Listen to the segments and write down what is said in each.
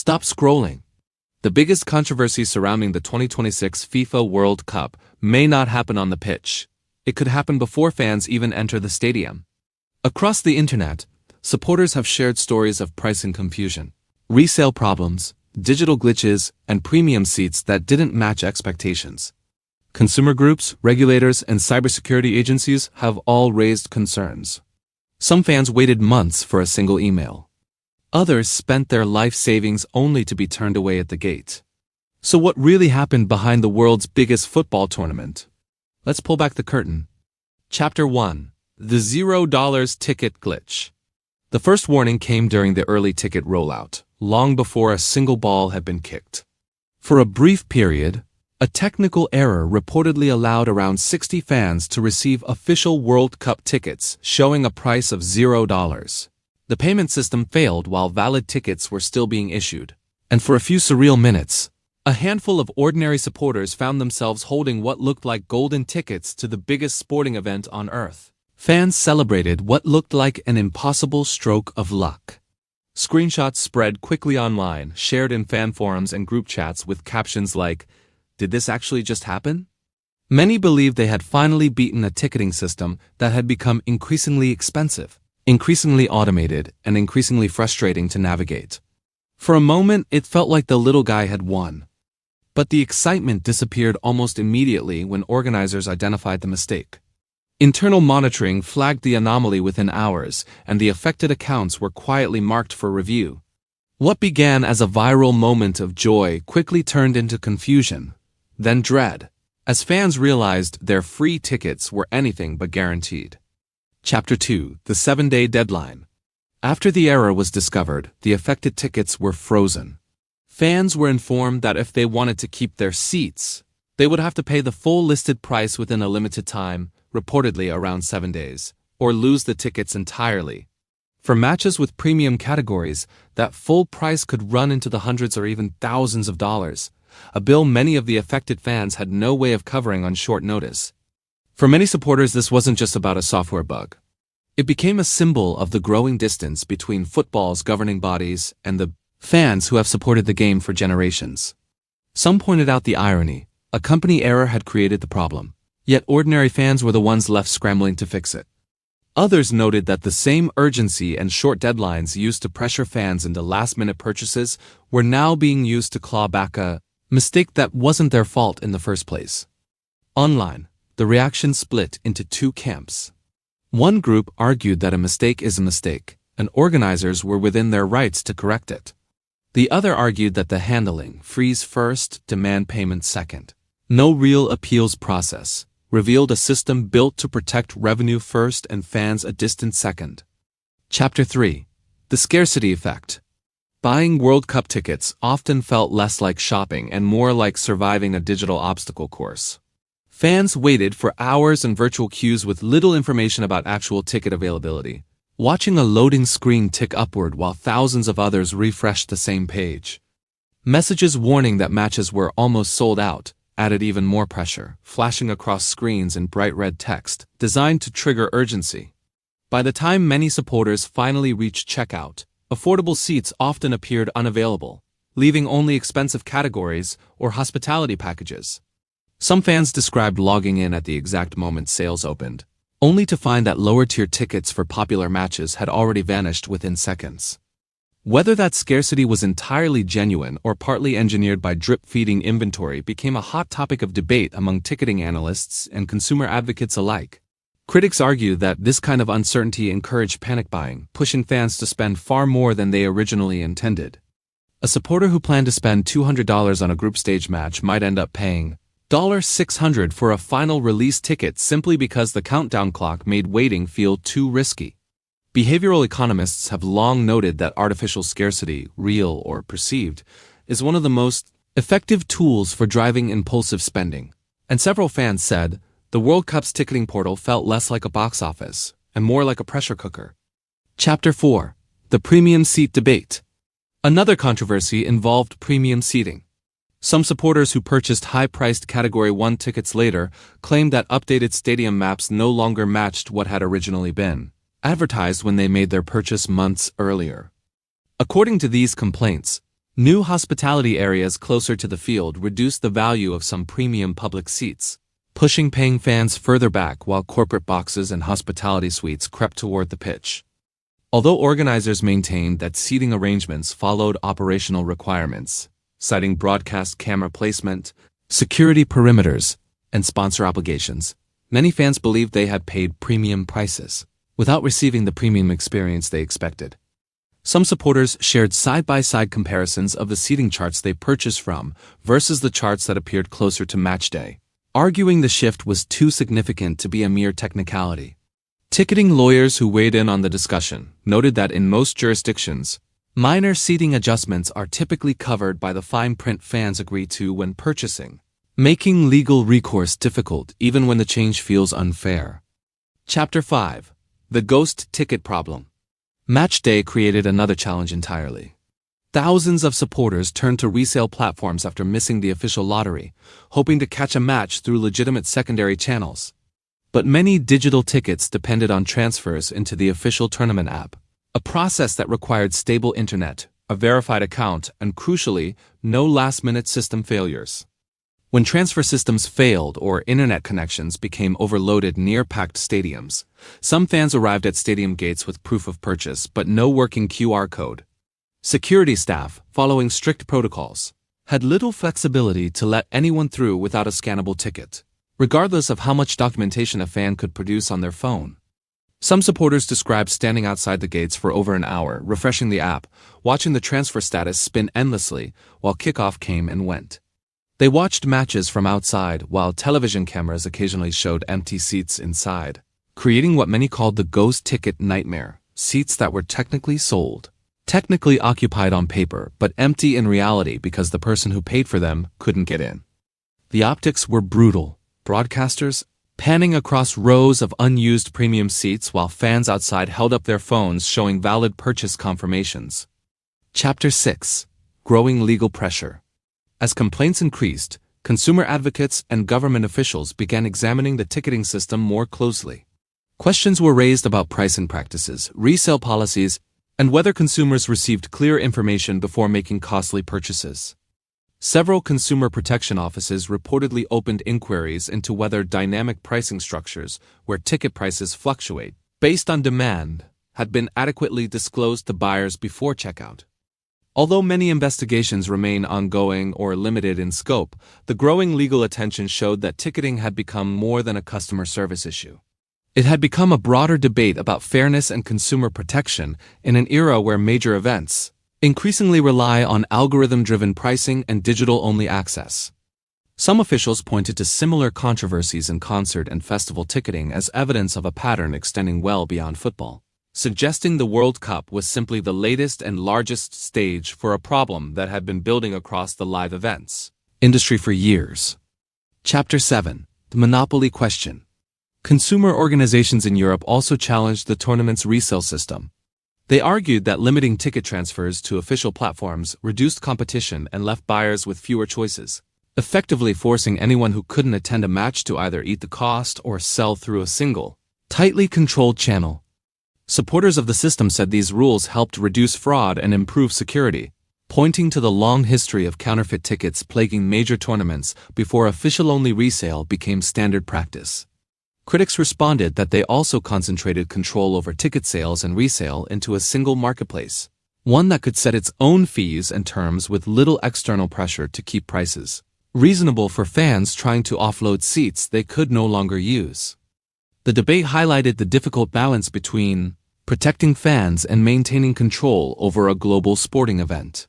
Stop scrolling. The biggest controversy surrounding the 2026 FIFA World Cup may not happen on the pitch. It could happen before fans even enter the stadium. Across the internet, supporters have shared stories of pricing confusion, resale problems, digital glitches, and premium seats that didn't match expectations. Consumer groups, regulators, and cybersecurity agencies have all raised concerns. Some fans waited months for a single email. Others spent their life savings only to be turned away at the gate. So what really happened behind the world's biggest football tournament? Let's pull back the curtain. Chapter 1. The $0 ticket glitch. The first warning came during the early ticket rollout, long before a single ball had been kicked. For a brief period, a technical error reportedly allowed around 60 fans to receive official World Cup tickets showing a price of $0. The payment system failed while valid tickets were still being issued. And for a few surreal minutes, a handful of ordinary supporters found themselves holding what looked like golden tickets to the biggest sporting event on Earth. Fans celebrated what looked like an impossible stroke of luck. Screenshots spread quickly online, shared in fan forums and group chats with captions like, "Did this actually just happen?" Many believed they had finally beaten a ticketing system that had become increasingly expensive, increasingly automated, and increasingly frustrating to navigate. For a moment, it felt like the little guy had won. But the excitement disappeared almost immediately when organizers identified the mistake. Internal monitoring flagged the anomaly within hours, and the affected accounts were quietly marked for review. What began as a viral moment of joy quickly turned into confusion, then dread, as fans realized their free tickets were anything but guaranteed. Chapter 2. The 7-day deadline. After the error was discovered, the affected tickets were frozen. Fans were informed that if they wanted to keep their seats, they would have to pay the full listed price within a limited time, reportedly around 7 days, or lose the tickets entirely. For matches with premium categories, that full price could run into the hundreds or even thousands of dollars, a bill many of the affected fans had no way of covering on short notice. For many supporters, this wasn't just about a software bug. It became a symbol of the growing distance between football's governing bodies and the fans who have supported the game for generations. Some pointed out the irony. A company error had created the problem, yet ordinary fans were the ones left scrambling to fix it. Others noted that the same urgency and short deadlines used to pressure fans into last-minute purchases were now being used to claw back a mistake that wasn't their fault in the first place. Online, the reaction split into two camps. One group argued that a mistake is a mistake, and organizers were within their rights to correct it. The other argued that the handling, freeze first, demand payment second, no real appeals process, revealed a system built to protect revenue first and fans a distant second. Chapter 3. The scarcity effect. Buying World Cup tickets often felt less like shopping and more like surviving a digital obstacle course. Fans waited for hours in virtual queues with little information about actual ticket availability, watching a loading screen tick upward while thousands of others refreshed the same page. Messages warning that matches were almost sold out added even more pressure, flashing across screens in bright red text, designed to trigger urgency. By the time many supporters finally reached checkout, affordable seats often appeared unavailable, leaving only expensive categories or hospitality packages. Some fans described logging in at the exact moment sales opened, only to find that lower-tier tickets for popular matches had already vanished within seconds. Whether that scarcity was entirely genuine or partly engineered by drip-feeding inventory became a hot topic of debate among ticketing analysts and consumer advocates alike. Critics argue that this kind of uncertainty encouraged panic buying, pushing fans to spend far more than they originally intended. A supporter who planned to spend $200 on a group stage match might end up paying $600 for a final release ticket simply because the countdown clock made waiting feel too risky. Behavioral economists have long noted that artificial scarcity, real or perceived, is one of the most effective tools for driving impulsive spending. And several fans said, the World Cup's ticketing portal felt less like a box office and more like a pressure cooker. Chapter 4. The premium seat debate. Another controversy involved premium seating. Some supporters who purchased high-priced Category 1 tickets later claimed that updated stadium maps no longer matched what had originally been advertised when they made their purchase months earlier. According to these complaints, New hospitality areas closer to the field reduced the value of some premium public seats, pushing paying fans further back while corporate boxes and hospitality suites crept toward the pitch. Although organizers maintained that seating arrangements followed operational requirements, citing broadcast camera placement, security perimeters, and sponsor obligations, many fans believed they had paid premium prices without receiving the premium experience they expected. Some supporters shared side-by-side comparisons of the seating charts they purchased from versus the charts that appeared closer to match day, arguing the shift was too significant to be a mere technicality. Ticketing lawyers who weighed in on the discussion noted that in most jurisdictions, minor seating adjustments are typically covered by the fine print fans agree to when purchasing, making legal recourse difficult even when the change feels unfair. Chapter 5. The Ghost Ticket Problem. Match day created another challenge entirely. Thousands of supporters turned to resale platforms after missing the official lottery, hoping to catch a match through legitimate secondary channels. But many digital tickets depended on transfers into the official tournament app, a process that required stable internet, a verified account, and crucially, no last-minute system failures. When transfer systems failed or internet connections became overloaded near packed stadiums, some fans arrived at stadium gates with proof of purchase but no working QR code. Security staff, following strict protocols, had little flexibility to let anyone through without a scannable ticket, regardless of how much documentation a fan could produce on their phone. Some supporters described standing outside the gates for over an hour, refreshing the app, watching the transfer status spin endlessly while kickoff came and went. They watched matches from outside while television cameras occasionally showed empty seats inside, creating what many called the ghost ticket nightmare, seats that were technically sold, technically occupied on paper, but empty in reality because the person who paid for them couldn't get in. The optics were brutal, broadcasters panning across rows of unused premium seats while fans outside held up their phones showing valid purchase confirmations. Chapter 6. Growing Legal Pressure. As complaints increased, consumer advocates and government officials began examining the ticketing system more closely. Questions were raised about pricing practices, resale policies, and whether consumers received clear information before making costly purchases. Several consumer protection offices reportedly opened inquiries into whether dynamic pricing structures, where ticket prices fluctuate based on demand, had been adequately disclosed to buyers before checkout. Although many investigations remain ongoing or limited in scope, the growing legal attention showed that ticketing had become more than a customer service issue. It had become a broader debate about fairness and consumer protection in an era where major events increasingly rely on algorithm-driven pricing and digital-only access. Some officials pointed to similar controversies in concert and festival ticketing as evidence of a pattern extending well beyond football, suggesting the World Cup was simply the latest and largest stage for a problem that had been building across the live events industry for years. Chapter 7. The Monopoly Question. Consumer organizations in Europe also challenged the tournament's resale system. They argued that limiting ticket transfers to official platforms reduced competition and left buyers with fewer choices, effectively forcing anyone who couldn't attend a match to either eat the cost or sell through a single, tightly controlled channel. Supporters of the system said these rules helped reduce fraud and improve security, pointing to the long history of counterfeit tickets plaguing major tournaments before official-only resale became standard practice. Critics responded that they also concentrated control over ticket sales and resale into a single marketplace, one that could set its own fees and terms with little external pressure to keep prices reasonable for fans trying to offload seats they could no longer use. The debate highlighted the difficult balance between protecting fans and maintaining control over a global sporting event.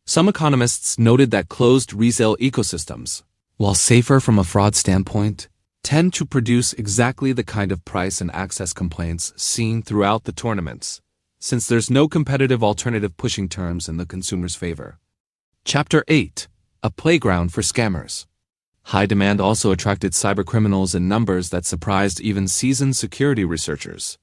Some economists noted that closed resale ecosystems, while safer from a fraud standpoint, tend to produce exactly the kind of price and access complaints seen throughout the tournaments, since there's no competitive alternative pushing terms in the consumer's favor. Chapter 8. A Playground for Scammers. High demand also attracted cybercriminals in numbers that surprised even seasoned security researchers.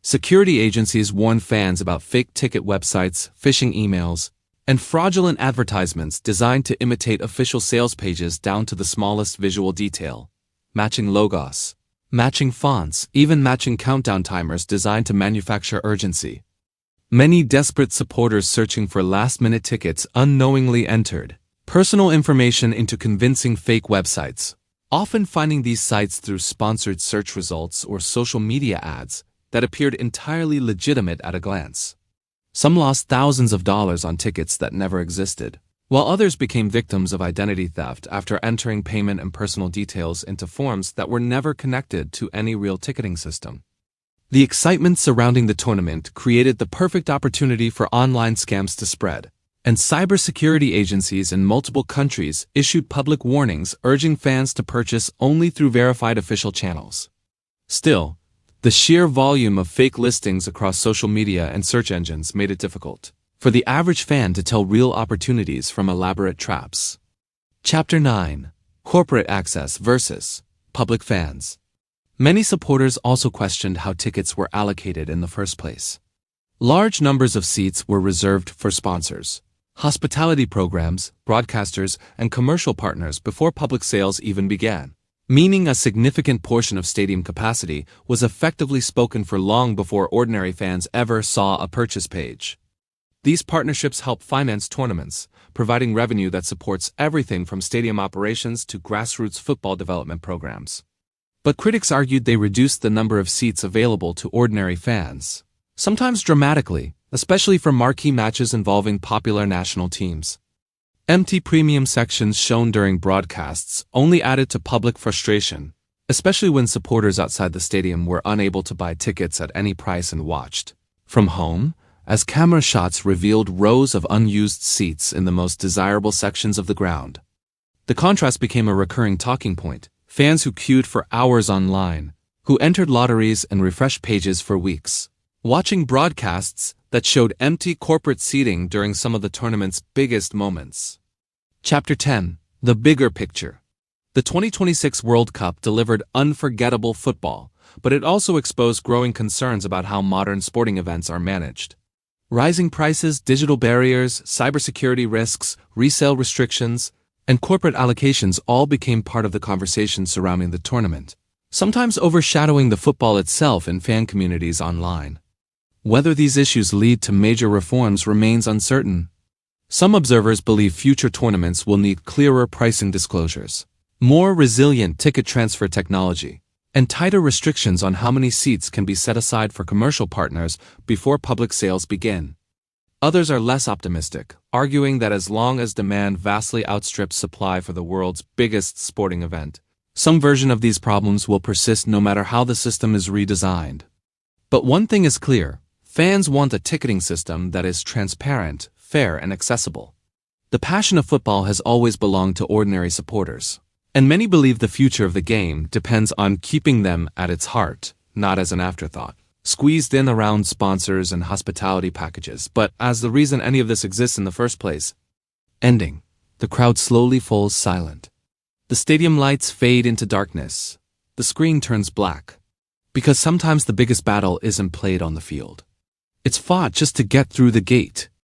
Security agencies warned fans about fake ticket websites, phishing emails, and fraudulent advertisements designed to imitate official sales pages down to the smallest visual detail, matching logos, matching fonts, even matching countdown timers designed to manufacture urgency. Many desperate supporters searching for last-minute tickets unknowingly entered personal information into convincing fake websites, often finding these sites through sponsored search results or social media ads that appeared entirely legitimate at a glance. Some lost thousands of dollars on tickets that never existed, while others became victims of identity theft after entering payment and personal details into forms that were never connected to any real ticketing system. The excitement surrounding the tournament created the perfect opportunity for online scams to spread, and cybersecurity agencies in multiple countries issued public warnings urging fans to purchase only through verified official channels. Still, the sheer volume of fake listings across social media and search engines made it difficult for the average fan to tell real opportunities from elaborate traps. Chapter 9. Corporate Access versus Public Fans. Many supporters also questioned how tickets were allocated in the first place. Large numbers of seats were reserved for sponsors, hospitality programs, broadcasters, and commercial partners before public sales even began, meaning a significant portion of stadium capacity was effectively spoken for long before ordinary fans ever saw a purchase page. These partnerships help finance tournaments, providing revenue that supports everything from stadium operations to grassroots football development programs. But critics argued they reduced the number of seats available to ordinary fans, sometimes dramatically, especially for marquee matches involving popular national teams. Empty premium sections shown during broadcasts only added to public frustration, especially when supporters outside the stadium were unable to buy tickets at any price and watched from home, as camera shots revealed rows of unused seats in the most desirable sections of the ground. The contrast became a recurring talking point. Fans who queued for hours online, who entered lotteries and refreshed pages for weeks, watching broadcasts that showed empty corporate seating during some of the tournament's biggest moments. Chapter 10. The Bigger Picture. The 2026 World Cup delivered unforgettable football, but it also exposed growing concerns about how modern sporting events are managed. Rising prices, digital barriers, cybersecurity risks, resale restrictions, and corporate allocations all became part of the conversation surrounding the tournament, sometimes overshadowing the football itself in fan communities online. Whether these issues lead to major reforms remains uncertain. Some observers believe future tournaments will need clearer pricing disclosures, more resilient ticket transfer technology, and tighter restrictions on how many seats can be set aside for commercial partners before public sales begin. Others are less optimistic, arguing that as long as demand vastly outstrips supply for the world's biggest sporting event, some version of these problems will persist no matter how the system is redesigned. But one thing is clear: fans want a ticketing system that is transparent, fair, and accessible. The passion of football has always belonged to ordinary supporters, and many believe the future of the game depends on keeping them at its heart, not as an afterthought, squeezed in around sponsors and hospitality packages, but as the reason any of this exists in the first place. Ending. The crowd slowly falls silent. The stadium lights fade into darkness. The screen turns black. Because sometimes the biggest battle isn't played on the field. It's fought just to get through the gate.